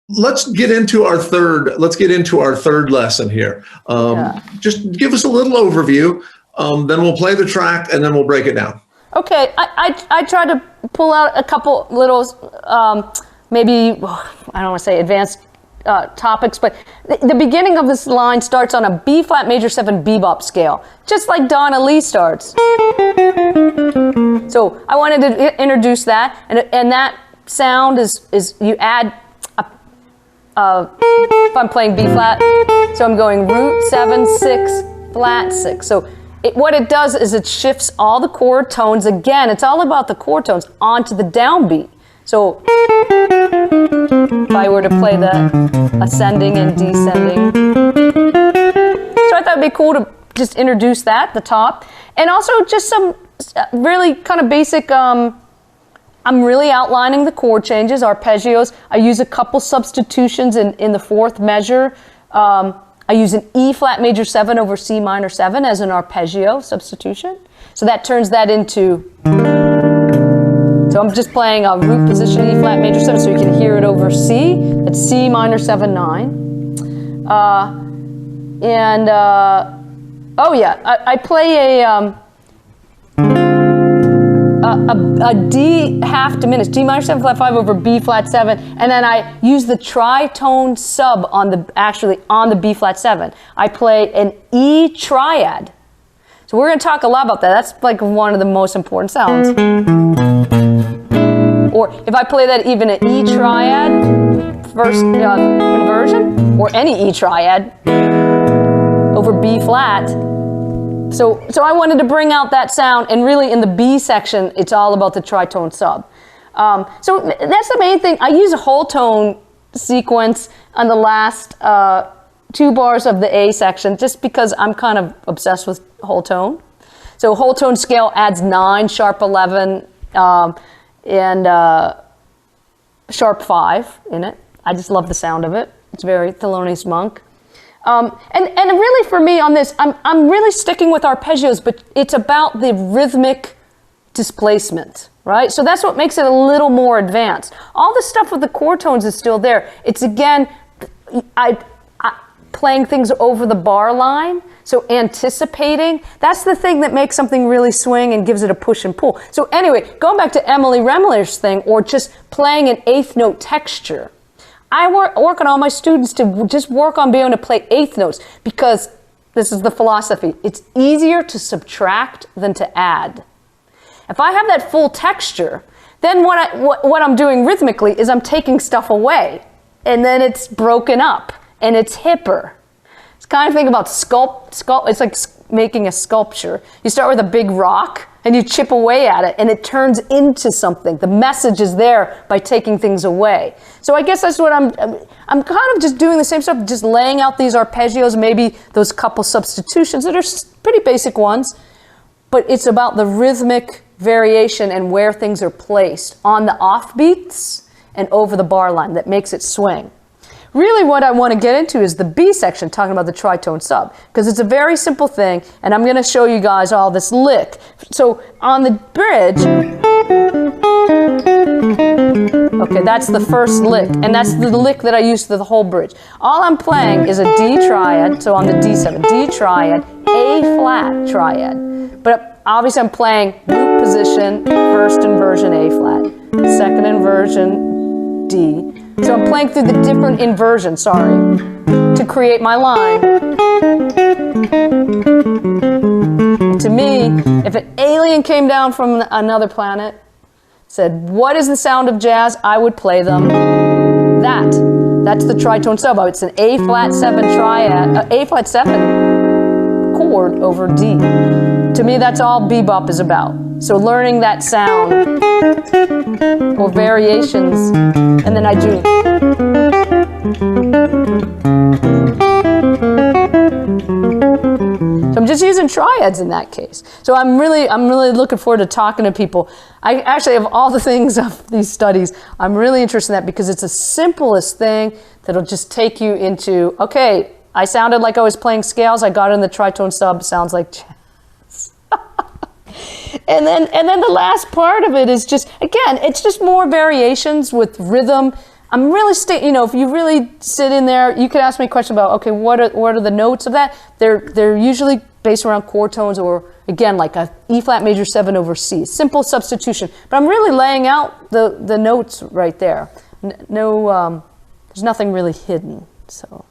let's get into our third lesson here. Just give us a little overview, then we'll play the track and then we'll break it down. Okay, I tried to pull out a couple little, maybe, I don't want to say advanced topics, but the beginning of this line starts on a B flat major 7 bebop scale, just like Donna Lee starts. So I wanted to introduce that, and that sound is you add, if I'm playing B flat, so I'm going root 7, 6, flat 6. So what it does is it shifts all the chord tones, again, it's all about the chord tones, onto the downbeat. So if I were to play the ascending and descending. So I thought it'd be cool to just introduce that, the top. And also just some really kind of basic, I'm really outlining the chord changes, arpeggios. I use a couple substitutions in the fourth measure. I use an E flat major 7 over C minor 7 as an arpeggio substitution. So that turns that into, so I'm just playing a root position E flat major 7 so you can hear it over C. That's C minor 7, 9. Oh yeah, I play a D half diminished, D minor 7 flat 5 over B flat 7, and then I use the tritone sub on the B flat 7. I play an E triad. So we're going to talk a lot about that. That's like one of the most important sounds. Or if I play that even an E triad, first inversion, or any E triad over B flat. So I wanted to bring out that sound, and really in the B section, it's all about the tritone sub. So that's the main thing. I use a whole tone sequence on the last 2 bars of the A section, just because I'm kind of obsessed with whole tone. So whole tone scale adds 9, sharp 11, and sharp 5 in it. I just love the sound of it. It's very Thelonious Monk. And really for me on this, I'm really sticking with arpeggios, but it's about the rhythmic displacement, right? So that's what makes it a little more advanced. All the stuff with the chord tones is still there. It's again, playing things over the bar line, so anticipating. That's the thing that makes something really swing and gives it a push and pull. So anyway, going back to Emily Remler's thing, or just playing an eighth note texture. I work on all my students to just work on being able to play eighth notes, because this is the philosophy. It's easier to subtract than to add. If I have that full texture, then what I'm doing rhythmically is I'm taking stuff away, and then it's broken up and it's hipper. It's kind of think about it's like making a sculpture. You start with a big rock and you chip away at it, and it turns into something. The message is there by taking things away. So I guess that's what I'm kind of just doing the same stuff, just laying out these arpeggios, maybe those couple substitutions that are pretty basic ones, but it's about the rhythmic variation and where things are placed on the offbeats and over the bar line that makes it swing. Really what I want to get into is the B section, talking about the tritone sub, because it's a very simple thing, and I'm going to show you guys all this lick. So on the bridge, okay, that's the first lick, and that's the lick that I use for the whole bridge. All I'm playing is a D triad, so on the D7, D triad, A flat triad. But obviously I'm playing root position, first inversion A flat, second inversion D. So I'm playing through the different inversions, to create my line. To me, if an alien came down from another planet, said, what is the sound of jazz? I would play them that's the tritone sub. It's an A flat 7 triad, A flat 7 chord over D. To me, that's all bebop is about. So learning that sound or variations, and then I do. So I'm just using triads in that case. So I'm really looking forward to talking to people. I actually, of all the things of these studies, I'm really interested in that, because it's the simplest thing that'll just take you into, okay, I sounded like I was playing scales, I got in the tritone sub, sounds like jazz. And then the last part of it is just, again, it's just more variations with rhythm. I'm really you know, if you really sit in there, you could ask me a question about, okay, what are the notes of that? They're usually based around chord tones, or again, like a E flat major 7 over C. Simple substitution. But I'm really laying out the notes right there. No, there's nothing really hidden. So.